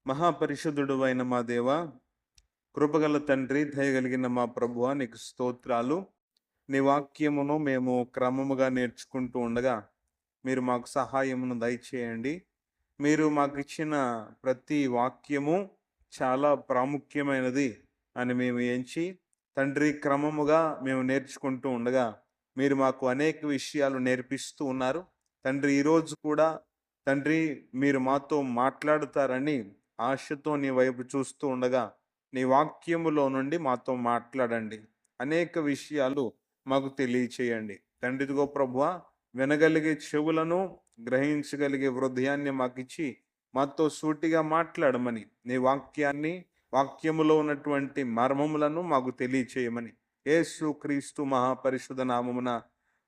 మహాపరిశుద్ధుడు అయిన మా దేవ, కృపగల తండ్రి, దయగలిగిన మా ప్రభువా, నీకు స్తోత్రాలు. నీ వాక్యమును మేము క్రమముగా నేర్చుకుంటూ ఉండగా మీరు మాకు సహాయమును దయచేయండి. మీరు మాకు ఇచ్చిన ప్రతి వాక్యము చాలా ప్రాముఖ్యమైనది అని మేము ఎంచి, తండ్రి, క్రమముగా మేము నేర్చుకుంటూ ఉండగా మీరు మాకు అనేక విషయాలు నేర్పిస్తూ ఉన్నారు. తండ్రి, ఈరోజు కూడా తండ్రి, మీరు మాతో మాట్లాడుతారని ఆశతో నీ వైపు చూస్తూ ఉండగా నీ వాక్యములో నుండి మాతో మాట్లాడండి. అనేక విషయాలు మాకు తెలియచేయండి. తండ్రి, ఇదిగో ప్రభువా, వినగలిగే చెవులను, గ్రహించగలిగే హృదయాన్ని మాకిచ్చి మాతో సూటిగా మాట్లాడమని, నీ వాక్యములో ఉన్నటువంటి మర్మములను మాకు తెలియచేయమని యేసు క్రీస్తు మహాపరిశుద్ధ నామమున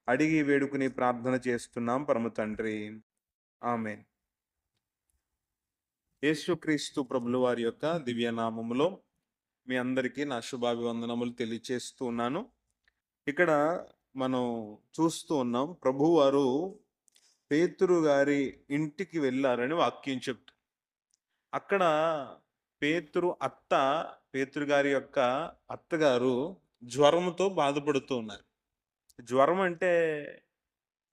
అడిగి వేడుకుని ప్రార్థన చేస్తున్నాం పరమ తండ్రి. ఆమేన్. యేసుక్రీస్తు ప్రభుల వారి యొక్క దివ్యనామములో మీ అందరికీ నా శుభాభివందనములు తెలియచేస్తూ ఉన్నాను. ఇక్కడ మనం చూస్తూ ఉన్నాం, ప్రభువారు పేతురు గారి ఇంటికి వెళ్ళారని వాక్యం చెప్తూ, అక్కడ పేతురు గారి యొక్క అత్తగారు జ్వరంతో బాధపడుతూ ఉన్నారు. జ్వరం అంటే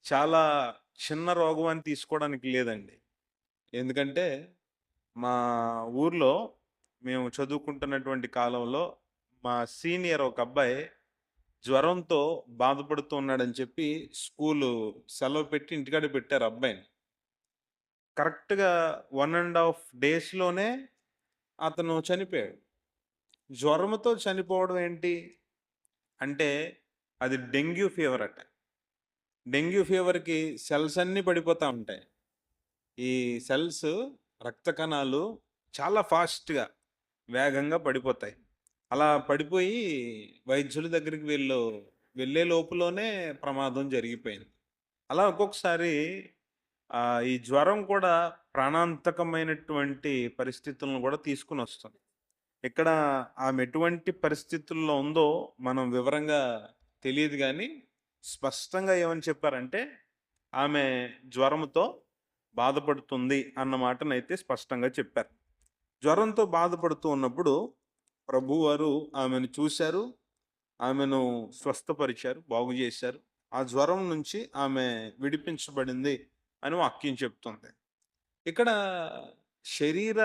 చాలా చిన్న రోగం అని తీసుకోవడానికి లేదండి. ఎందుకంటే మా ఊర్లో మేము చదువుకుంటున్నటువంటి కాలంలో మా సీనియర్ ఒక అబ్బాయి జ్వరంతో బాధపడుతూ ఉన్నాడని చెప్పి స్కూలు సెలవు పెట్టి ఇంటికాడ పెట్టారు అబ్బాయిని. కరెక్ట్‌గా 1½ డేస్‌లోనే అతను చనిపోయాడు. జ్వరంతో చనిపోవడం ఏంటి అంటే, అది డెంగ్యూ ఫీవర్ అట. డెంగ్యూ ఫీవర్‌కి సెల్స్ అన్నీ పడిపోతా ఉంటాయి. ఈ సెల్స్, రక్త కణాలు చాలా ఫాస్ట్‌గా, వేగంగా పడిపోతాయి. అలా పడిపోయి వైద్యుల దగ్గరికి వెళ్ళే లోపులోనే ప్రమాదం జరిగిపోయింది. అలా ఒక్కొక్కసారి ఈ జ్వరం కూడా ప్రాణాంతకమైనటువంటి పరిస్థితులను కూడా తీసుకొనొస్తుంది. ఇక్కడ ఆమె ఎటువంటి పరిస్థితుల్లో ఉందో మనం వివరంగా తెలీదు గానీ, స్పష్టంగా ఏమని చెప్పారంటే, ఆమె జ్వరముతో బాధపడుతుంది అన్న మాటనైతే స్పష్టంగా చెప్పారు. జ్వరంతో బాధపడుతూ ఉన్నప్పుడు ప్రభువారు ఆమెను చూశారు, ఆమెను స్వస్థపరిచారు, బాగు చేశారు. ఆ జ్వరం నుంచి ఆమె విడిపించబడింది అని వాక్యం చెప్తుంది. ఇక్కడ శరీర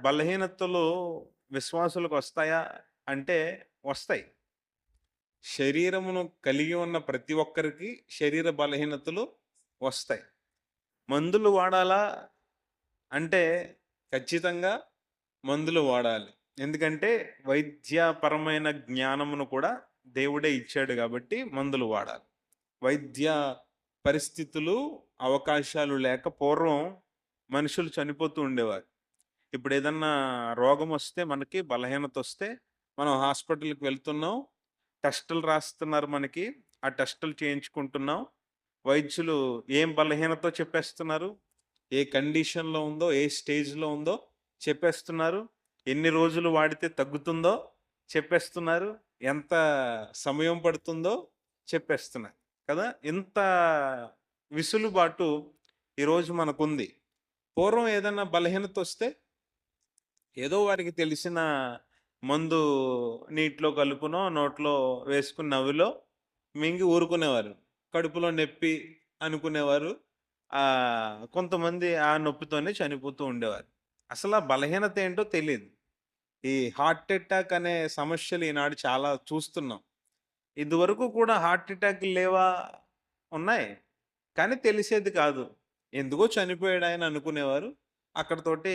బలహీనతలు విశ్వాసులకు వస్తాయా అంటే వస్తాయి. శరీరమును కలిగి ఉన్న ప్రతి ఒక్కరికి శరీర బలహీనతలు వస్తాయి. మందులు వాడాలా అంటే ఖచ్చితంగా మందులు వాడాలి. ఎందుకంటే వైద్యపరమైన జ్ఞానమును కూడా దేవుడే ఇచ్చాడు కాబట్టి మందులు వాడాలి. వైద్య పరిస్థితులు, అవకాశాలు లేక పూర్వం మనుషులు చనిపోతూ ఉండేవారు. ఇప్పుడు ఏదన్నా రోగం వస్తే, మనకి బలహీనత వస్తే మనం హాస్పిటల్‌కి వెళ్తున్నాం. టెస్టులు రాస్తున్నారు మనకి. ఆ టెస్టులు చేయించుకుంటున్నాం. వైద్యులు ఏం బలహీనతో చెప్పేస్తున్నారు. ఏ కండిషన్‌లో ఉందో, ఏ స్టేజ్‌లో ఉందో చెప్పేస్తున్నారు. ఎన్ని రోజులు వాడితే తగ్గుతుందో చెప్పేస్తున్నారు. ఎంత సమయం పడుతుందో చెప్పేస్తున్నారు కదా! ఇంత విసులుబాటు ఈరోజు మనకుంది. పూర్వం ఏదన్నా బలహీనత వస్తే ఏదో వారికి తెలిసిన మందు నీటిలో కలుపునో, నోట్లో వేసుకుని నవ్విలో మింగి ఊరుకునేవారు. కడుపులో నొప్పి అనుకునేవారు. కొంతమంది ఆ నొప్పితోనే చనిపోతూ ఉండేవారు. అసలు ఆ బలహీనత ఏంటో తెలీదు. ఈ హార్ట్ అటాక్ అనే సమస్యలు ఈనాడు చాలా చూస్తున్నాం. ఇదివరకు కూడా హార్ట్ అటాక్‌లు లేవా? ఉన్నాయి. కానీ తెలిసేది కాదు. ఎందుకో చనిపోయాడాయన అనుకునేవారు. అక్కడితోటి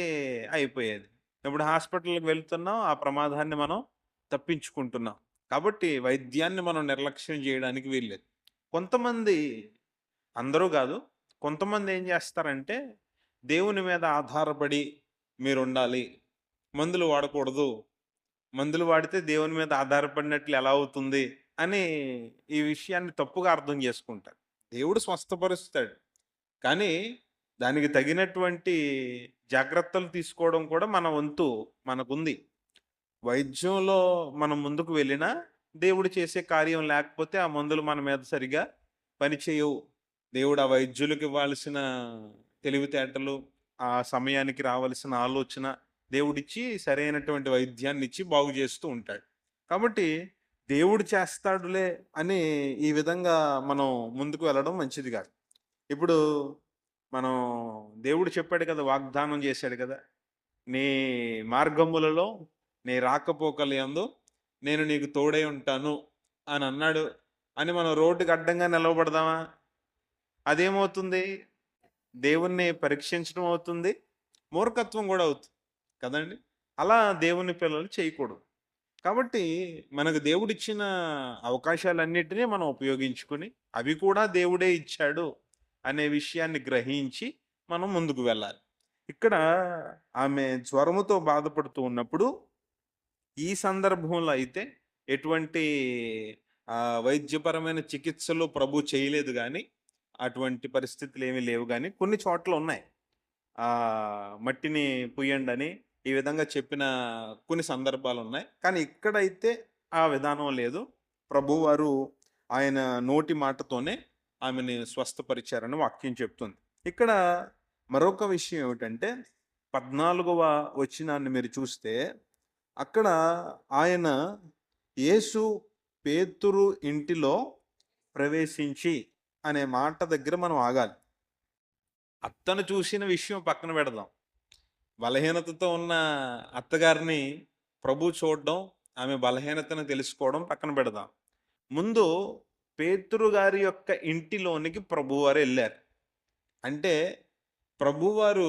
అయిపోయేది. ఇప్పుడు హాస్పిటల్‌కి వెళ్తున్నాం. ఆ ప్రమాదాన్ని మనం తప్పించుకుంటున్నాం. కాబట్టి వైద్యాన్ని మనం నిర్లక్ష్యం చేయడానికి వీల్లేదు. కొంతమంది, అందరూ గాదు, కొంతమంది ఏం జేస్తారంటే, దేవుని మీద ఆధారపడి మీరుండాలి. మందులు వాడకూడదు. మందులు వాడితే దేవుని మీద ఆధారపడినట్లు ఎలా అవుతుంది అని ఈ విషయాన్ని తప్పుగా అర్థం చేసుకుంటారు. దేవుడు స్వస్థపరుస్తాడు. కానీ దానికి తగినటువంటి జాగ్రత్తలు తీసుకోవడం కూడా మన వంతు మనకుంది. వైద్యంలో మనం ముందుకు వెళ్ళినా దేవుడు చేసే కార్యం లేకపోతే ఆ మందులు మన మీద సరిగ్గా పనిచేయవు. దేవుడు ఆ వైద్యులకు ఇవ్వాల్సిన తెలివితేటలు, ఆ సమయానికి రావాల్సిన ఆలోచన దేవుడిచ్చి సరైనటువంటి వైద్యాన్ని ఇచ్చి బాగు చేస్తూ ఉంటాడు. కాబట్టి దేవుడు చేస్తాడులే అని ఈ విధంగా మనం ముందుకు వెళ్ళడం మంచిది కాదు. ఇప్పుడు మనం దేవుడు చెప్పాడు కదా! వాగ్దానం చేశాడు కదా! నీ మార్గములలో నీ రాకపోకలయందు నేను నీకు తోడై ఉంటాను అని అన్నాడు అని మనం రోడ్డుకి అడ్డంగా నిలవబడదామా? అదేమవుతుంది? దేవుణ్ణి పరీక్షించడం అవుతుంది. మూర్ఖత్వం కూడా అవుతుంది కదండి! అలా దేవుని పిల్లలు చేయకూడదు. కాబట్టి మనకు దేవుడిచ్చిన అవకాశాలన్నిటినీ మనం ఉపయోగించుకొని, అవి కూడా దేవుడే ఇచ్చాడు అనే విషయాన్ని గ్రహించి మనం ముందుకు వెళ్ళాలి. ఇక్కడ ఆమె జ్వరముతో బాధపడుతూ ఉన్నప్పుడు, ఈ సందర్భంలో అయితే ఎటువంటి వైద్యపరమైన చికిత్సలు ప్రభు చేయలేదు గానీ, అటువంటి పరిస్థితులేమీ లేవు గానీ, కొన్ని చోట్ల ఉన్నాయి. మట్టిని పుయ్యండని ఈ విధంగా చెప్పిన కొన్ని సందర్భాలున్నాయి. కానీ ఇక్కడైతే ఆ విధానం లేదు. ప్రభువారు ఆయన నోటి మాటతోనే ఆమెని స్వస్థపరిచారని వాక్యం చెప్తుంది. ఇక్కడ మరొక విషయం ఏమిటంటే 14వ వచనాన్ని మీరు చూస్తే అక్కడ ఆయన యేసు పేతురు ఇంటిలో ప్రవేశించి అనే మాట దగ్గర మనం ఆగాలి. అత్తను చూసిన విషయం పక్కన పెడదాం. బలహీనతతో ఉన్న అత్తగారిని ప్రభు చూడడం, ఆమె బలహీనతను తెలుసుకోవడం పక్కన పెడదాం. ముందు పేతురు గారి యొక్క ఇంటిలోనికి ప్రభువారు వెళ్ళారు. అంటే ప్రభువారు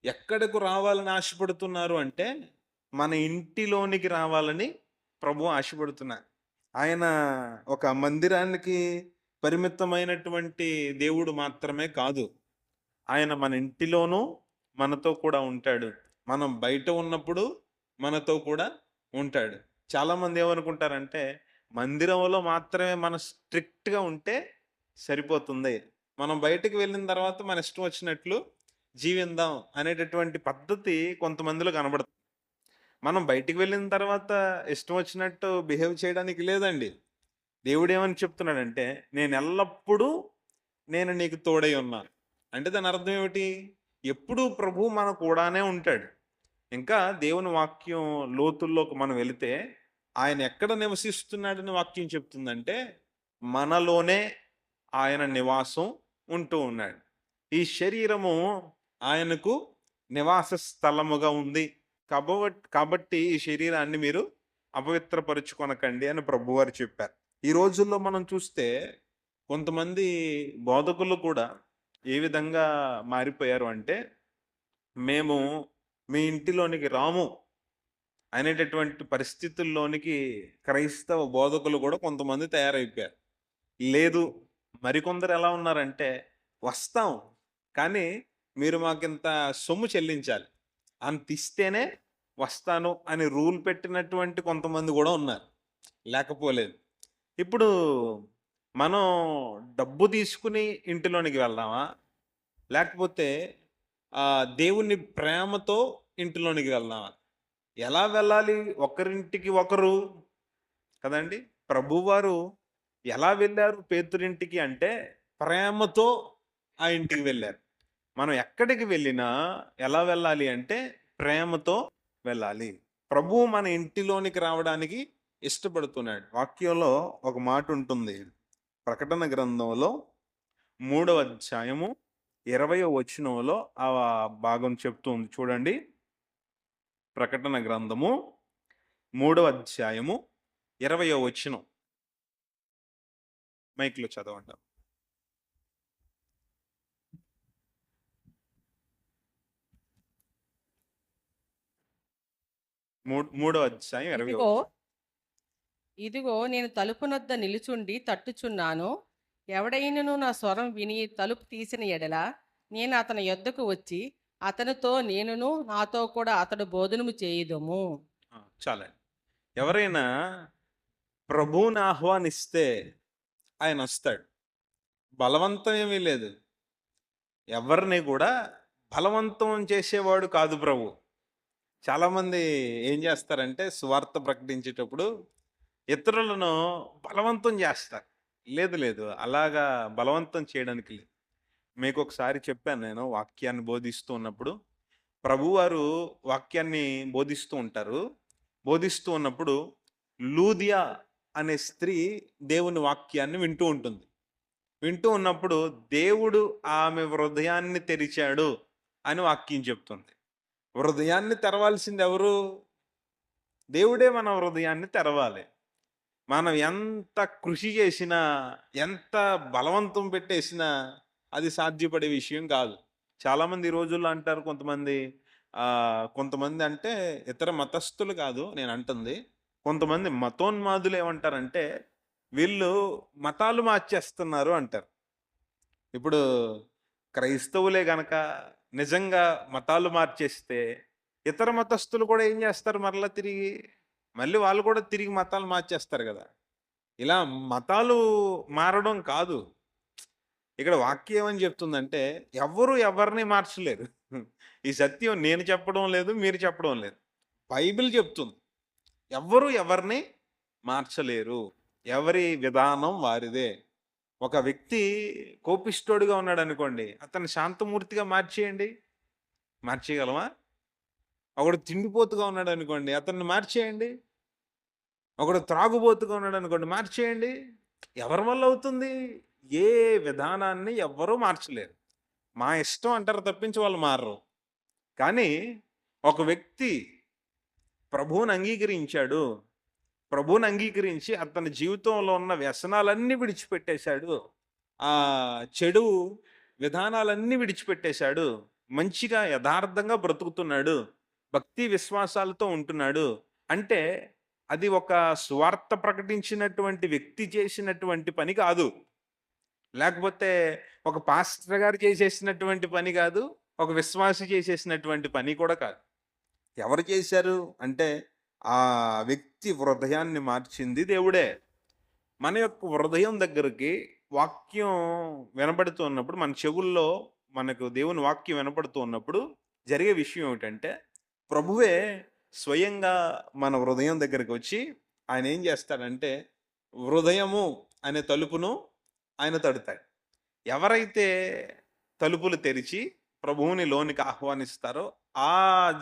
ఎక్కడకు రావాలని ఆశపడుతున్నారు అంటే, మన ఇంటిలోనికి రావాలని ప్రభు ఆశపడుతున్నారు. ఆయన ఒక మందిరానికి పరిమితమైనటువంటి దేవుడు మాత్రమే కాదు. ఆయన మన ఇంటిలోనూ మనతో కూడా ఉంటాడు. మనం బయట ఉన్నప్పుడు మనతో కూడా ఉంటాడు. చాలామంది ఏమనుకుంటారంటే, మందిరంలో మాత్రమే మనం స్ట్రిక్ట్‌గా ఉంటే సరిపోతుంది. మనం బయటకి వెళ్ళిన తర్వాత మన ఇష్టం వచ్చినట్లు జీవిందాం అనేటటువంటి పద్ధతి కొంతమందిలో కనబడుతుంది. మనం బయటికి వెళ్ళిన తర్వాత ఇష్టం వచ్చినట్టు బిహేవ్ చేయడానికి లేదండి. దేవుడేమని చెప్తున్నాడంటే, నేనెల్లప్పుడూ నేను నీకు తోడై ఉన్నాను. అంటే దాని అర్థం ఏమిటి? ఎప్పుడూ ప్రభువు మన కూడానే ఉంటాడు. ఇంకా దేవుని వాక్యం లోతుల్లోకి మనం వెళితే, ఆయన ఎక్కడ నివసిస్తున్నాడని వాక్యం చెప్తుందంటే, మనలోనే ఆయన నివాసం ఉంటూ ఉన్నాడు. ఈ శరీరము ఆయనకు నివాస స్థలముగా ఉంది. కాబట్టి ఈ శరీరాన్ని మీరు అపవిత్రపరుచుకొనకండి అని ప్రభువారు చెప్పారు. ఈ రోజుల్లో మనం చూస్తే కొంతమంది బోధకులు కూడా ఏ విధంగా మారిపోయారు అంటే, మేము మీ ఇంటిలోనికి రాము అనేటటువంటి పరిస్థితుల్లోనికి క్రైస్తవ బోధకులు కూడా కొంతమంది తయారైపోయారు. లేదు, మరికొందరు ఎలా ఉన్నారంటే, వస్తాం కానీ మీరు మాకింత సొమ్ము చెల్లించాలి, అంత ఇస్తేనే వస్తాను అని రూల్ పెట్టినటువంటి కొంతమంది కూడా ఉన్నారు, లేకపోలేదు. ఇప్పుడు మనం డబ్బు తీసుకుని ఇంటిలోనికి వెళ్దామా? లేకపోతే దేవుని ప్రేమతో ఇంటిలోనికి వెళ్దామా? ఎలా వెళ్ళాలి? ఒకరింటికి ఒకరు కదండి! ప్రభువారు ఎలా వెళ్ళారు పేతురింటికి అంటే, ప్రేమతో ఆ ఇంటికి వెళ్ళారు. మనం ఎక్కడికి వెళ్ళినా ఎలా వెళ్ళాలి అంటే, ప్రేమతో వెళ్ళాలి. ప్రభువు మన ఇంటిలోనికి రావడానికి ఇష్టపడుతున్నాడు. వాక్యంలో ఒక మాట ఉంటుంది. ప్రకటన గ్రంథంలో 3వ అధ్యాయము 20వ వచనంలో ఆ భాగం చెప్తుంది చూడండి. ప్రకటన గ్రంథము 3వ అధ్యాయము 20వ వచనం. మైక్లో చదవండి. మూడవ అధ్యాయం 20వ వచనం. ఇదిగో నేను తలుపునొద్ద నిలుచుండి తట్టుచున్నాను. ఎవడైనను నా స్వరం విని తలుపు తీసిన ఎడల నేను అతని యొద్దకు వచ్చి అతనితో నేనును నాతో కూడా అతడు భోజనము చేయుదుము. చాలండి. ఎవరైనా ప్రభువుని ఆహ్వానిస్తే ఆయన వస్తాడు. బలవంతం ఏమీ లేదు. ఎవరిని కూడా బలవంతం చేసేవాడు కాదు ప్రభు. చాలామంది ఏం చేస్తారంటే, సువార్త ప్రకటించేటప్పుడు ఇతరులను బలవంతం చేస్తారు. లేదు లేదు, అలాగా బలవంతం చేయడానికి లేదు. మీకు ఒకసారి చెప్పాను నేను వాక్యాన్ని బోధిస్తూ ఉన్నప్పుడు, ప్రభువారు వాక్యాన్ని బోధిస్తూ ఉంటారు. బోధిస్తూ ఉన్నప్పుడు లూదియా అనే స్త్రీ దేవుని వాక్యాన్ని వింటూ ఉంటుంది. వింటూ ఉన్నప్పుడు దేవుడు ఆమె హృదయాన్ని తెరిచాడు అని వాక్యం చెప్తుంది. హృదయాన్ని తెరవాల్సింది ఎవరు? దేవుడే మన హృదయాన్ని తెరవాలి. మనం ఎంత కృషి చేసినా, ఎంత బలవంతం పెట్టేసినా అది సాధ్యపడే విషయం కాదు. చాలామంది ఈ రోజుల్లో అంటారు కొంతమంది, కొంతమంది అంటే ఇతర మతస్థులు కాదు నేనంటుంది. కొంతమంది మతోన్మాదులు ఏమంటారంటే, వీళ్ళు మతాలు మార్చేస్తున్నారు అంటారు. ఇప్పుడు క్రైస్తవులే గనక నిజంగా మతాలు మార్చేస్తే, ఇతర మతస్థులు కూడా ఏం చేస్తారు మరలా తిరిగి? మళ్ళీ వాళ్ళు కూడా తిరిగి మతాలు మార్చేస్తారు గదా! ఇలా మతాలు మారడం కాదు. ఇక్కడ వాక్యం ఏమని చెప్తుందంటే, ఎవ్వరు ఎవరిని మార్చలేరు. ఈ సత్యం నేను చెప్పడం లేదు, మీరు చెప్పడం లేదు. బైబిల్ చెప్తుంది. ఎవ్వరు ఎవరిని మార్చలేరు. ఎవరి విధానం వారిదే. ఒక వ్యక్తి కోపిష్ఠోడుగా ఉన్నాడనుకోండి, అతన్ని శాంతమూర్తిగా మార్చేయండి. మార్చేయగలమా? ఒకడు తిండిపోతుగా ఉన్నాడనుకోండి, అతన్ని మార్చేయండి. ఒకడు త్రాగుబోతుగా ఉన్నాడనుకోండి, మార్చేయండి. ఎవరి వల్ల అవుతుంది? ఏ విధానాన్ని ఎవ్వరూ మార్చలేరు. మా ఇష్టం అంటారు తప్పించి వాళ్ళు మారరు. కానీ ఒక వ్యక్తి ప్రభువుని అంగీకరించాడు. ప్రభువుని అంగీకరించి అతని జీవితంలో ఉన్న వ్యసనాలన్నీ విడిచిపెట్టేశాడు. ఆ చెడు విధానాలన్నీ విడిచిపెట్టేశాడు. మంచిగా యథార్థంగా బ్రతుకుతున్నాడు. భక్తి విశ్వాసాలతో ఉంటున్నాడు. అంటే అది ఒక సువార్త ప్రకటించినటువంటి వ్యక్తి చేసినటువంటి పని కాదు. లేకపోతే ఒక పాస్టర్ గారు చేసేసినటువంటి పని కాదు. ఒక విశ్వాసి చేసేసినటువంటి పని కూడా కాదు. ఎవరు చేశారు అంటే, ఆ వ్యక్తి హృదయాన్ని మార్చింది దేవుడే. మన యొక్క హృదయం దగ్గరికి వాక్యం వినపడుతూ ఉన్నప్పుడు, మన చెవుల్లో మనకు దేవుని వాక్యం వినపడుతూ ఉన్నప్పుడు జరిగే విషయం ఏమిటంటే, ప్రభువే స్వయంగా మన హృదయం దగ్గరికి వచ్చి ఆయన ఏం చేస్తాడంటే, హృదయము అనే తలుపును ఆయన తడతాడు. ఎవరైతే తలుపులు తెరిచి ప్రభువుని లోనికి ఆహ్వానిస్తారో ఆ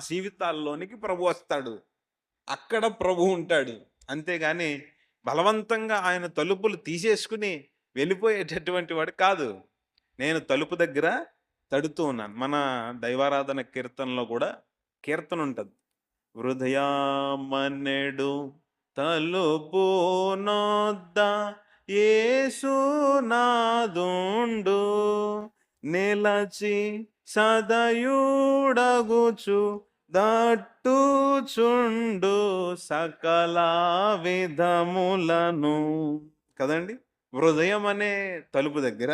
జీవితాల్లోనికి ప్రభు వస్తాడు. అక్కడ ప్రభు ఉంటాడు. అంతేగాని బలవంతంగా ఆయన తలుపులు తీసేసుకుని వెళ్ళిపోయేటటువంటి వాడు కాదు. నేను తలుపు దగ్గర తడుతూ ఉన్నాను. మన దైవారాధన కీర్తనలో కూడా కీర్తన ఉంటుంది. హృదయమనెడు తలుపు నొద్ద యేసునాదుండు నిలచి సదయుడగుచు దట్టుచుండు సకల విధములను. కదండి, హృదయం అనే తలుపు దగ్గర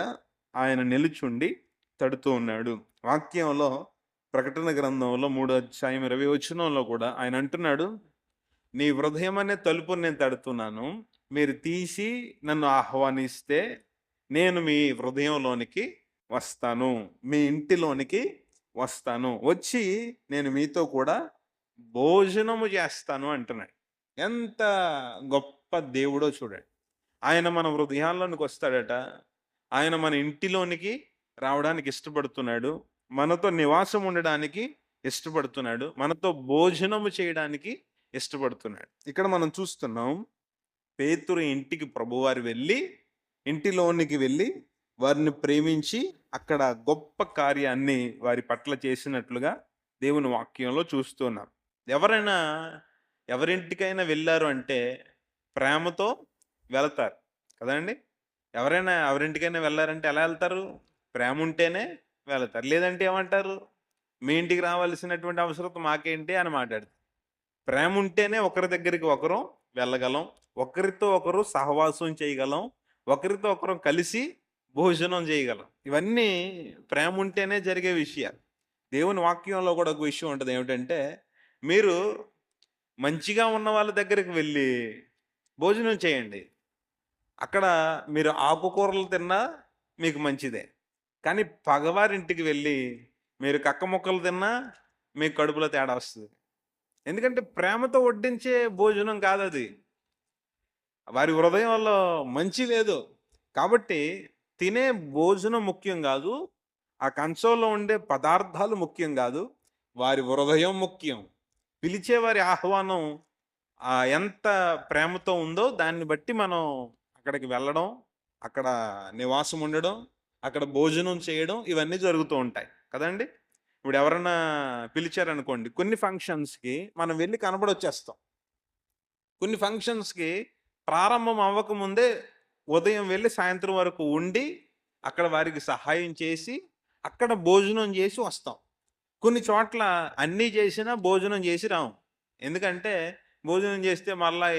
ఆయన నిలుచుండి తడుతూ ఉన్నాడు. వాక్యంలో ప్రకటన గ్రంథంలో 3:20 కూడా ఆయన అంటున్నాడు, నీ హృదయం అనే తలుపుని నేను తడుతున్నాను. మీరు తీసి నన్ను ఆహ్వానిస్తే నేను మీ హృదయంలోనికి వస్తాను, మీ ఇంటిలోనికి వస్తాను, వచ్చి నేను మీతో కూడా భోజనము చేస్తాను అంటున్నాడు. ఎంత గొప్ప దేవుడో చూడండి. ఆయన మన హృదయాల్లోనికి వస్తాడట. ఆయన మన ఇంటిలోనికి రావడానికి ఇష్టపడుతున్నాడు. మనతో నివాసం ఉండడానికి ఇష్టపడుతున్నాడు. మనతో భోజనము చేయడానికి ఇష్టపడుతున్నాడు. ఇక్కడ మనం చూస్తున్నాం, పేతురు ఇంటికి ప్రభువారు వెళ్ళి ఇంటిలోనికి వెళ్ళి వారిని ప్రేమించి అక్కడ గొప్ప కార్యాన్ని వారి పట్ల చేసినట్లుగా దేవుని వాక్యంలో చూస్తున్నాం. ఎవరైనా ఎవరింటికైనా వెళ్ళారు అంటే ప్రేమతో వెళతారు కదండి. ఎవరైనా ఎవరింటికైనా వెళ్ళారంటే ఎలా వెళ్తారు? ప్రేమ ఉంటేనే వెళతారు. లేదంటే ఏమంటారు? మీ ఇంటికి రావాల్సినటువంటి అవసరం మాకేంటి అని మాట్లాడతారు. ప్రేమ ఉంటేనే ఒకరి దగ్గరికి ఒకరు వెళ్ళగలం, ఒకరితో ఒకరు సహవాసం చేయగలం, ఒకరితో ఒకరు కలిసి భోజనం చేయగలం. ఇవన్నీ ప్రేమ ఉంటేనే జరిగే విషయాలు. దేవుని వాక్యంలో కూడా ఒక విషయం ఉంటుంది. ఏమిటంటే, మీరు మంచిగా ఉన్న వాళ్ళ దగ్గరికి వెళ్ళి భోజనం చేయండి. అక్కడ మీరు ఆకుకూరలు తిన్నా మీకు మంచిదే. కానీ పగవారింటికి వెళ్ళి మీరు కక్క ముక్కలు తిన్నా మీకు కడుపులో తేడా వస్తుంది. ఎందుకంటే ప్రేమతో వడ్డించే భోజనం కాదది. వారి హృదయంలో మంచి లేదు. కాబట్టి తినే భోజనం ముఖ్యం కాదు. ఆ కంచంలో ఉండే పదార్థాలు ముఖ్యం కాదు. వారి హృదయం ముఖ్యం. పిలిచే వారి ఆహ్వానం ఎంత ప్రేమతో ఉందో దాన్ని బట్టి మనం అక్కడికి వెళ్ళడం, అక్కడ నివాసం ఉండడం, అక్కడ భోజనం చేయడం ఇవన్నీ జరుగుతూ ఉంటాయి కదండీ! ఇప్పుడు ఎవరన్నా పిలిచారనుకోండి, కొన్ని ఫంక్షన్స్‌కి మనం వెళ్లి కనపడొచ్చేస్తాం. కొన్ని ఫంక్షన్స్‌కి ప్రారంభం అవ్వకముందే ఉదయం వెళ్లి సాయంత్రం వరకు ఉండి, అక్కడ వారికి సహాయం చేసి, అక్కడ భోజనం చేసి వస్తాం. కొన్ని చోట్ల అన్నీ చేసినా భోజనం చేసి రాము. ఎందుకంటే భోజనం చేస్తే మరలా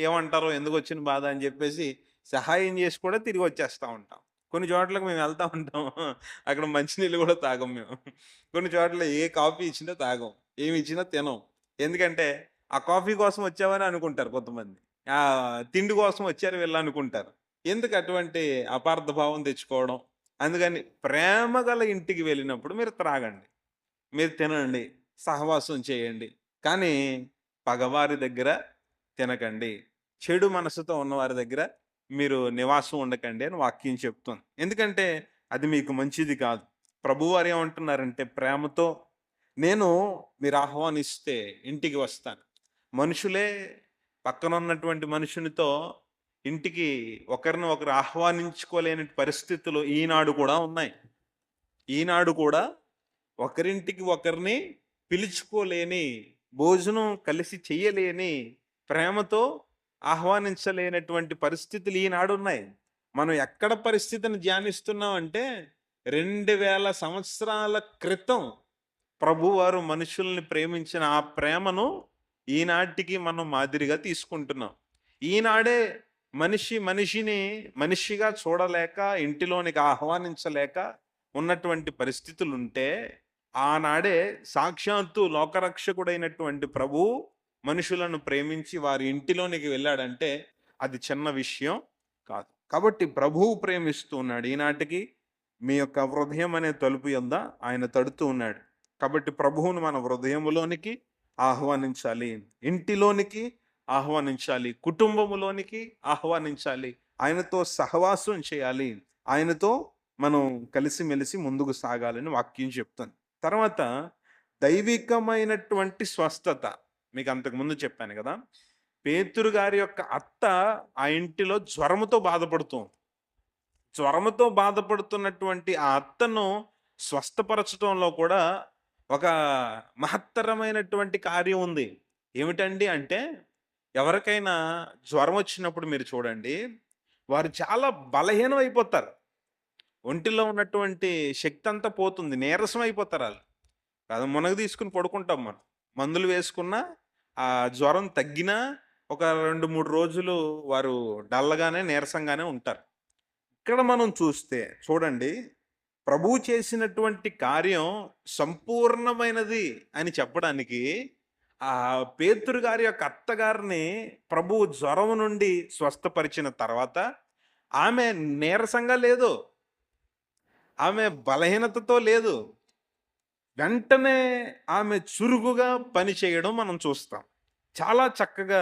ఏమంటారో ఎందుకొచ్చిన బాధ అని చెప్పేసి సహాయం చేసి కూడా తిరిగి వచ్చేస్తా ఉంటాం. కొన్ని చోట్లకి మేము వెళ్తా ఉంటాం. అక్కడ మంచినీళ్ళు కూడా తాగం మేము. కొన్ని చోట్ల ఏ కాఫీ ఇచ్చినా తాగం. ఏమి ఇచ్చినా తినం. ఎందుకంటే ఆ కాఫీ కోసం వచ్చామని అనుకుంటారు కొంతమంది. తిండి కోసం వచ్చారు వీళ్ళు అనుకుంటారు. ఎందుకు అటువంటి అపార్థ భావం తెచ్చుకోవడం? అందుకని ప్రేమ గల ఇంటికి వెళ్ళినప్పుడు మీరు త్రాగండి. మీరు తినండి. సహవాసం చేయండి. కానీ పగవారి దగ్గర తినకండి. చెడు మనసుతో ఉన్నవారి దగ్గర మీరు నివాసం ఉండకండి అని వాక్యం చెప్తుంది. ఎందుకంటే అది మీకు మంచిది కాదు. ప్రభువారు ఏమంటున్నారంటే ప్రేమతో నేను మీరు ఆహ్వానిస్తే ఇంటికి వస్తాను. మనుషులే పక్కనున్నటువంటి మనుషునితో ఇంటికి ఒకరిని ఒకరు ఆహ్వానించుకోలేని పరిస్థితులు ఈనాడు కూడా ఉన్నాయి. ఈనాడు కూడా ఒకరింటికి ఒకరిని పిలుచుకోలేని, భోజనం కలిసి చెయ్యలేని, ప్రేమతో ఆహ్వానించలేనటువంటి పరిస్థితులు ఈనాడున్నాయి. మనం ఎక్కడ పరిస్థితిని ధ్యానిస్తున్నామంటే 2000 సంవత్సరాల క్రితం ప్రభువారు మనుషుల్ని ప్రేమించిన ఆ ప్రేమను ఈనాటికి మనం మాదిరిగా తీసుకుంటున్నాం. ఈనాడే మనిషిని మనిషిగా చూడలేక, ఇంటిలోనికి ఆహ్వానించలేక ఉన్నటువంటి పరిస్థితులుంటే, ఆనాడే సాక్షాత్తు లోకరక్షకుడైనటువంటి ప్రభువు మనుషులను ప్రేమించి వారి ఇంటిలోనికి వెళ్ళాడంటే అది చిన్న విషయం కాదు. కాబట్టి ప్రభువు ప్రేమిస్తూ ఉన్నాడు. ఈనాటికి మీ యొక్క హృదయం అనే తలుపు యొద్ద ఆయన తడుతూ ఉన్నాడు. కాబట్టి ప్రభువును మన హృదయములోనికి ఆహ్వానించాలి. ఇంటిలోనికి ఆహ్వానించాలి. కుటుంబములోనికి ఆహ్వానించాలి. ఆయనతో సహవాసం చేయాలి. ఆయనతో మనం కలిసిమెలిసి ముందుకు సాగాలని వాక్యం చెప్తుంది. తర్వాత దైవికమైనటువంటి స్వస్థత. మీకు అంతకుముందు చెప్పాను కదా! పేతురు గారి యొక్క అత్త ఆ ఇంటిలో జ్వరముతో బాధపడుతుంది. జ్వరముతో బాధపడుతున్నటువంటి ఆ అత్తను స్వస్థపరచటంలో కూడా ఒక మహత్తరమైనటువంటి కార్యం ఉంది. ఏమిటండి అంటే, ఎవరికైనా జ్వరం వచ్చినప్పుడు మీరు చూడండి, వారు చాలా బలహీనం అయిపోతారు. ఒంటిలో ఉన్నటువంటి శక్తి అంతా పోతుంది. నీరసం అయిపోతారు ఆళ్ళు. అది మునగ తీసుకొని పడుకుంటాం మనం. మందులు వేసుకున్నా, ఆ జ్వరం తగ్గినా ఒక 2, 3 రోజులు వారు డల్‌గానే, నీరసంగానే ఉంటారు. ఇక్కడ మనం చూస్తే చూడండి, ప్రభువు చేసినటువంటి కార్యం సంపూర్ణమైనది అని చెప్పడానికి పేతురు గారి యొక్క అత్తగారిని ప్రభువు జ్వరం నుండి స్వస్థపరిచిన తర్వాత ఆమె నీరసంగా లేదు. ఆమె బలహీనతతో లేదు. వెంటనే ఆమె చురుకుగా పని చేయడం మనం చూస్తాం. చాలా చక్కగా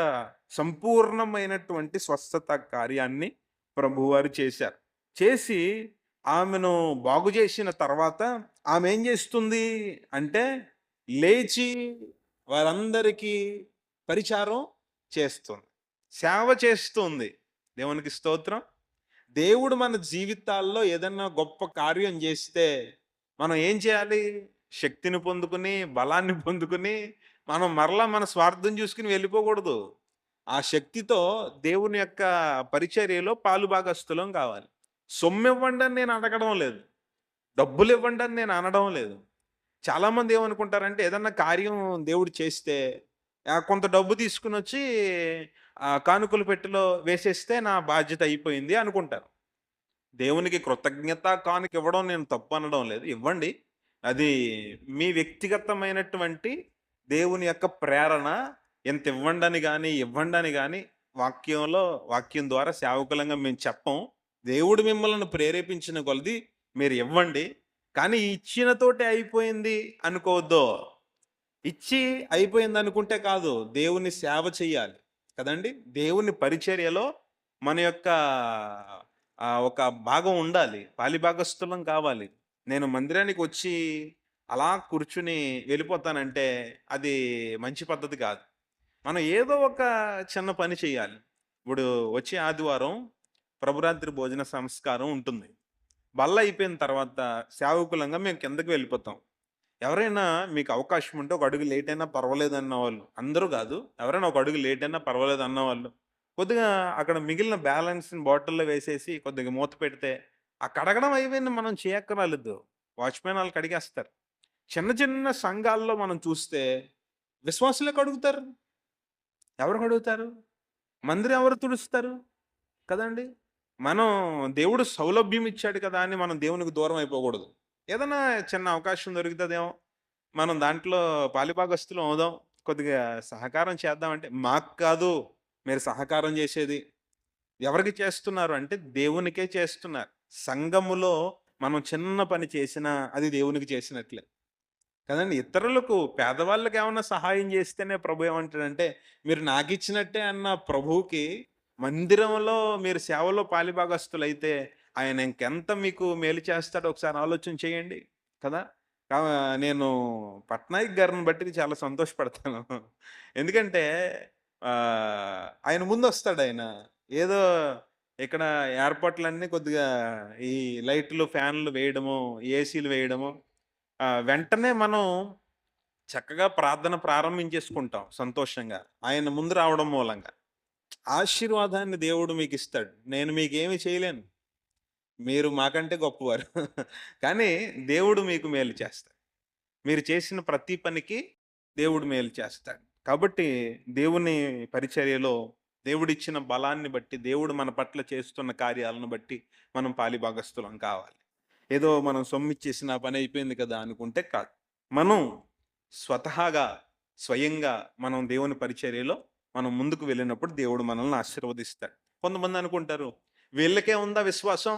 సంపూర్ణమైనటువంటి స్వస్థత కార్యాన్ని ప్రభువారు చేశారు. చేసి ఆమెను బాగు చేసిన తర్వాత ఆమె ఏం చేస్తుంది అంటే, లేచి వారందరికీ పరిచారం చేస్తుంది. సేవ చేస్తుంది. దేవునికి స్తోత్రం. దేవుడు మన జీవితాల్లో ఏదన్నా గొప్ప కార్యం చేస్తే మనం ఏం చేయాలి? శక్తిని పొందుకుని, బలాన్ని పొందుకుని, మనం మరలా మన స్వార్థం చూసుకొని వెళ్ళిపోకూడదు. ఆ శక్తితో దేవుని యొక్క పరిచర్యలో పాలుభాగస్తులం కావాలి. సొమ్మివ్వండి అని నేను అడగడం లేదు. డబ్బులివ్వండి అని నేను అనడం లేదు. చాలామంది ఏమనుకుంటారంటే ఏదన్నా కార్యం దేవుడు చేస్తే కొంత డబ్బు తీసుకొనొచ్చి కానుకల పెట్టెలో వేసేస్తే నా బాధ్యత అయిపోయింది అనుకుంటారు. దేవునికి కృతజ్ఞత కానుక ఇవ్వడం నేను తప్పు అనడం లేదు. ఇవ్వండి. అది మీ వ్యక్తిగతమైనటువంటి దేవుని యొక్క ప్రేరణ. ఇంత ఇవ్వండని గాని, ఇవ్వండని గాని వాక్యం ద్వారా సేవకులంగా మేము చెప్పం. దేవుడు మిమ్మల్ని ప్రేరేపించిన కొలది మీరు ఇవ్వండి. కానీ ఇచ్చిన తోటే అయిపోయింది అనుకోవద్దు. ఇచ్చి అయిపోయింది అనుకుంటే కాదు. దేవుని సేవ చెయ్యాలి. కదండీ! దేవుని పరిచర్యలో మన యొక్క ఒక భాగం ఉండాలి. పాలిభాగస్తులం కావాలి. నేను మందిరానికి వచ్చి అలా కూర్చుని వెళ్ళిపోతానంటే అది మంచి పద్ధతి కాదు. మనం ఏదో ఒక చిన్న పని చేయాలి. ఇప్పుడు వచ్చే ఆదివారం ప్రభురాత్రి భోజన సంస్కారం ఉంటుంది. బల్ల అయిపోయిన తర్వాత సేవకులంగా మేము కిందకి వెళ్ళిపోతాం. ఎవరైనా మీకు అవకాశం ఉంటే ఒక అడుగు లేట్ అయినా పర్వాలేదన్న వాళ్ళు, అందరూ కాదు, ఎవరైనా ఒక అడుగు లేట్ అయినా పర్వాలేదు అన్నవాళ్ళు, కొద్దిగా అక్కడ మిగిలిన బ్యాలెన్స్‌ని బాటిల్‌లో వేసేసి కొద్దిగా మూత పెడితే, ఆ కడగడం అయిపోయింది, మనం చేయక్కర్రాలేదు. వాచ్‌మెన్ ఆళ్ళు కడిగేస్తారు. చిన్న చిన్న సంఘాల్లో మనం చూస్తే విశ్వాసులే కడుగుతారు. ఎవరు కడుగుతారు? మందిరం ఎవరు తుడుస్తారు? కదండీ! మనం దేవుడు సౌలభ్యం ఇచ్చాడు కదా అని మనం దేవునికి దూరం అయిపోకూడదు. ఏదన్నా చిన్న అవకాశం దొరుకుతదేమో, మనం దాంట్లో పాలిభాగస్తులం అవుదాం. కొద్దిగా సహకారం చేద్దామంటే, మాకు కాదు మీరు సహకారం చేసేది. ఎవరికి చేస్తున్నారు అంటే దేవునికే చేస్తున్నారు. సంఘములో మనం చిన్న పని చేసినా అది దేవునికి చేసినట్లే. కదండీ! ఇతరులకు పేదవాళ్ళకేమన్నా సహాయం చేస్తేనే ప్రభు ఏమంటాడంటే, మీరు నాకిచ్చినట్టే అన్న ప్రభువుకి మందిరంలో మీరు సేవలో పాలిభాగస్తులైతే ఆయన ఇంకెంత మీకు మేలు చేస్తాడో ఒకసారి ఆలోచన చేయండి. కదా! కా నేను పట్నాయక్ గారిని బట్టి చాలా సంతోషపడతాను. ఎందుకంటే ఆయన ముందొస్తాడాయన. ఏదో ఇక్కడ ఏర్పాట్లన్నీ కొద్దిగా ఈ లైట్లు, ఫ్యాన్లు వేయడము, ఏసీలు వేయడము, వెంటనే మనం చక్కగా ప్రార్థన ప్రారంభించేసుకుంటాం సంతోషంగా. ఆయన ముందు రావడం మూలంగా. ఆశీర్వాదాన్ని దేవుడు మీకిస్తాడు. నేను మీకేమి చేయలేను. మీరు మాకంటే గొప్పవారు. కానీ దేవుడు మీకు మేలు చేస్తాడు. మీరు చేసిన ప్రతి పనికి దేవుడు మేలు చేస్తాడు. కాబట్టి దేవుని పరిచర్యలో దేవుడిచ్చిన బలాన్ని బట్టి, దేవుడు మన పట్ల చేస్తున్న కార్యాలను బట్టి మనం పాలిభాగస్తులం కావాలి. ఏదో మనం సొమ్మిచ్చేసి నా పని అయిపోయింది కదా అనుకుంటే కాదు. మనం స్వతహాగా, స్వయంగా మనం దేవుని పరిచర్యలో మనం ముందుకు వెళ్ళినప్పుడు దేవుడు మనల్ని ఆశీర్వదిస్తాడు. కొంతమంది అనుకుంటారు, వీళ్ళకే ఉందా విశ్వాసం?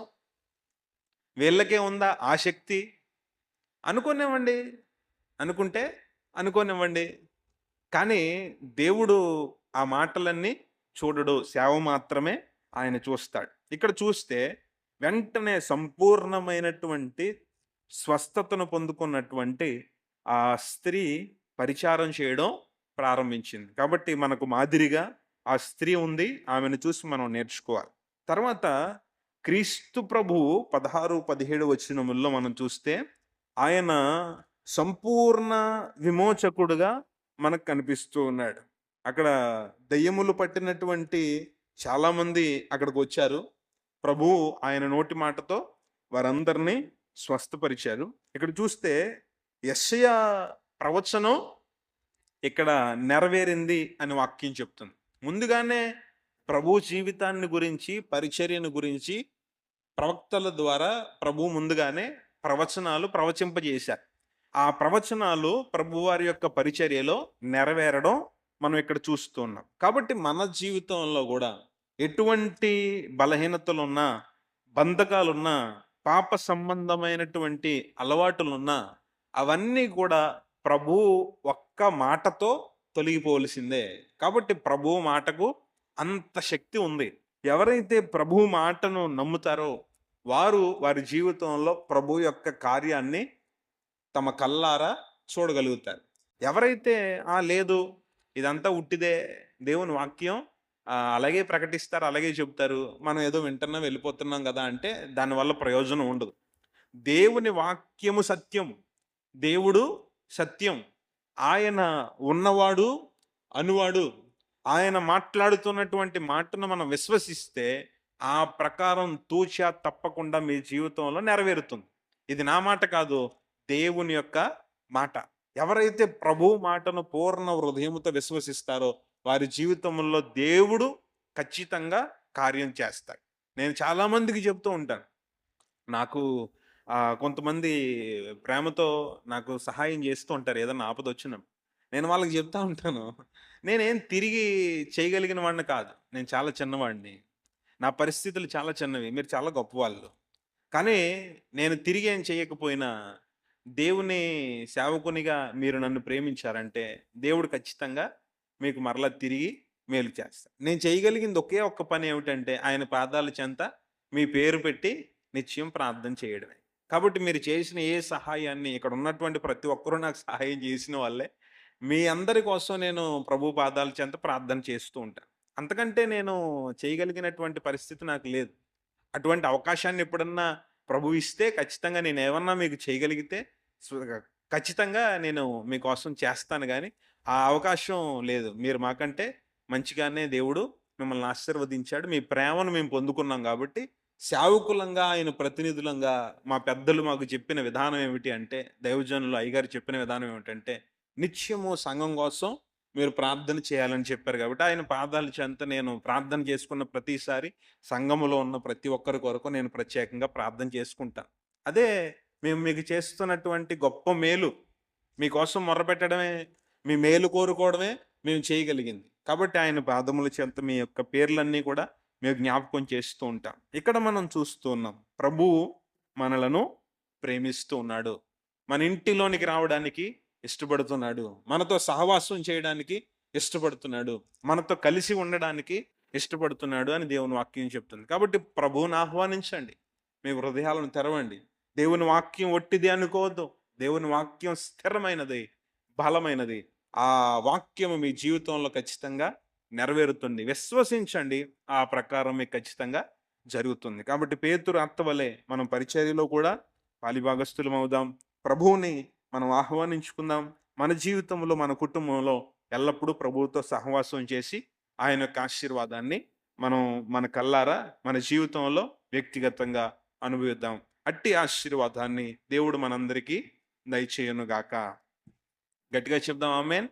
వీళ్ళకే ఉందా ఆసక్తి? అనుకోనివ్వండి. అనుకుంటే అనుకోనివ్వండి. కానీ దేవుడు ఆ మాటలన్నీ చూడడు. సేవ మాత్రమే ఆయన చూస్తాడు. ఇక్కడ చూస్తే వెంటనే సంపూర్ణమైనటువంటి స్వస్థతను పొందుకున్నటువంటి ఆ స్త్రీ పరిచారం చేయడం ప్రారంభించింది. కాబట్టి మనకు మాదిరిగా ఆ స్త్రీ ఉంది. ఆమెను చూసి మనం నేర్చుకోవాలి. తర్వాత క్రీస్తు ప్రభువు 16, 17 వచనముల్లో మనం చూస్తే ఆయన సంపూర్ణ విమోచకుడుగా మనకు కనిపిస్తూ ఉన్నాడు. అక్కడ దెయ్యములు పట్టినటువంటి చాలామంది అక్కడికొచ్చారు. ప్రభువు ఆయన నోటి మాటతో వారందరినీ స్వస్థపరిచారు. ఇక్కడ చూస్తే యెషయా ప్రవచనం ఇక్కడ నెరవేరింది అని వాక్యం చెప్తుంది. ముందుగానే ప్రభు జీవితాన్ని గురించి, పరిచర్యను గురించి ప్రవక్తల ద్వారా ప్రభువు ముందుగానే ప్రవచనాలు ప్రవచింపజేశారు. ఆ ప్రవచనాలు ప్రభువారి యొక్క పరిచర్యలో నెరవేరడం మనం ఇక్కడ చూస్తూ ఉన్నాం. కాబట్టి మన జీవితంలో కూడా ఎటువంటి బలహీనతలున్నా, బంధకాలున్నా, పాప సంబంధమైనటువంటి అలవాటులున్నా అవన్నీ కూడా ప్రభువు ఒక్క మాటతో తొలగిపోవలసిందే. కాబట్టి ప్రభువు మాటకు అంత శక్తి ఉంది. ఎవరైతే ప్రభువు మాటను నమ్ముతారో వారు వారి జీవితంలో ప్రభు యొక్క కార్యాన్ని తమ కళ్ళారా చూడగలుగుతారు. ఎవరైతే లేదు ఇదంతా ఉట్టిదే, దేవుని వాక్యం అలాగే ప్రకటిస్తారు, అలాగే చెప్తారు, మనం ఏదో వింటున్నాం వెళ్ళిపోతున్నాం కదా అంటే దానివల్ల ప్రయోజనం ఉండదు. దేవుని వాక్యము సత్యం. దేవుడు సత్యం. ఆయన ఉన్నవాడు, అనువాడు. ఆయన మాట్లాడుతున్నటువంటి మాటను మనం విశ్వసిస్తే ఆ ప్రకారం తూచా తప్పకుండా మీ జీవితంలో నెరవేరుతుంది. ఇది నా మాట కాదు, దేవుని యొక్క మాట. ఎవరైతే ప్రభువు మాటను పూర్ణ హృదయముతో విశ్వసిస్తారో వారి జీవితంలో దేవుడు ఖచ్చితంగా కార్యం చేస్తాడు. నేను చాలామందికి చెప్తూ ఉంటాను. నాకు కొంతమంది ప్రేమతో నాకు సహాయం చేస్తూ ఉంటారు ఏదన్నా ఆపదొచ్చినప్పుడు. నేను వాళ్ళకి చెప్తా ఉంటాను, నేనేం తిరిగి చేయగలిగిన వాడిని కాదు. నేను చాలా చిన్నవాడిని. నా పరిస్థితులు చాలా చిన్నవి. మీరు చాలా గొప్పవాళ్ళు. కానీ నేను తిరిగి ఏం చేయకపోయినా దేవుని సేవకునిగా మీరు నన్ను ప్రేమించారంటే దేవుడు ఖచ్చితంగా మీకు మరలా తిరిగి మేలు చేస్తాడు. నేను చేయగలిగింది ఒకే ఒక్క పని ఏమిటంటే ఆయన పాదాల చెంత మీ పేరు పెట్టి నిత్యం ప్రార్థన చేయడమే. కాబట్టి మీరు చేసిన ఏ సహాయాన్ని ఇక్కడ ఉన్నటువంటి ప్రతి ఒక్కరూ నాకు సహాయం చేసిన వాళ్ళే. మీ అందరి కోసం నేను ప్రభు పాదాల చెంత ప్రార్థన చేస్తూ ఉంటాను. అంతకంటే నేను చేయగలిగినటువంటి పరిస్థితి నాకు లేదు. అటువంటి అవకాశాన్ని ఎప్పుడన్నా ప్రభువు ఇస్తే ఖచ్చితంగా నేనేమన్నా మీకు చేయగలిగితే సు ఖచ్చితంగా నేను మీకోసం చేస్తాను గానీ, ఆ అవకాశం లేదు. మీరు మాకంటే మంచిగానే దేవుడు మిమ్మల్ని ఆశీర్వదించాడు. మీ ప్రేమను మేము పొందుకున్నాం గాబట్టి, సేవకులంగా, ఆయన ప్రతినిధులంగా మా పెద్దలు మాకు చెప్పిన విధానం ఏమిటి అంటే, దైవజనులు అయ్యగారు చెప్పిన విధానం ఏమిటంటే, నిత్యము సంఘం కోసం మీరు ప్రార్థన చేయాలని చెప్పారు గాబట్టి, ఆయన పాదాల చెంత నేను ప్రార్థన చేసుకున్న ప్రతిసారి సంఘములో ఉన్న ప్రతి ఒక్కరి కొరకు నేను ప్రత్యేకంగా ప్రార్థన చేసుకుంటాను. అదే మేము మీకు చేస్తున్నటువంటి గొప్ప మేలు. మీకోసం మొర్రపెట్టడమే, మీ మేలు కోరుకోవడమే మేము చేయగలిగింది. కాబట్టి ఆయన పాదముల చెంత మీ యొక్క పేర్లన్నీ కూడా మేము జ్ఞాపకం చేస్తూ ఉంటాం. ఇక్కడ మనం చూస్తూ ఉన్నాం. ప్రభువు మనలను ప్రేమిస్తూ ఉన్నాడు. మన ఇంటిలోనికి రావడానికి ఇష్టపడుతున్నాడు. మనతో సహవాసం చేయడానికి ఇష్టపడుతున్నాడు. మనతో కలిసి ఉండడానికి ఇష్టపడుతున్నాడు అని దేవుని వాక్యం చెప్తుంది. కాబట్టి ప్రభువుని ఆహ్వానించండి. మీ హృదయాలను తెరవండి. దేవుని వాక్యం ఒట్టిది అనుకోవద్దు. దేవుని వాక్యం స్థిరమైనది, బలమైనది. ఆ వాక్యము మీ జీవితంలో ఖచ్చితంగా నెరవేరుతుంది. విశ్వసించండి. ఆ ప్రకారం మీకు ఖచ్చితంగా జరుగుతుంది. కాబట్టి పేతురు అత్తవలే మనం పరిచర్యలో కూడా పాలిభాగస్థులమవుదాం. ప్రభువుని మనం ఆహ్వానించుకుందాం. మన జీవితంలో, మన కుటుంబంలో ఎల్లప్పుడూ ప్రభువుతో సహవాసం చేసి ఆయన యొక్క ఆశీర్వాదాన్ని మనం మన కల్లారా మన జీవితంలో వ్యక్తిగతంగా అనుభవిద్దాం. అట్టి ఆశీర్వాదాన్ని దేవుడు మనందరికీ దయచేయునుగాక. గట్టిగా చెప్దాం ఆమేన్.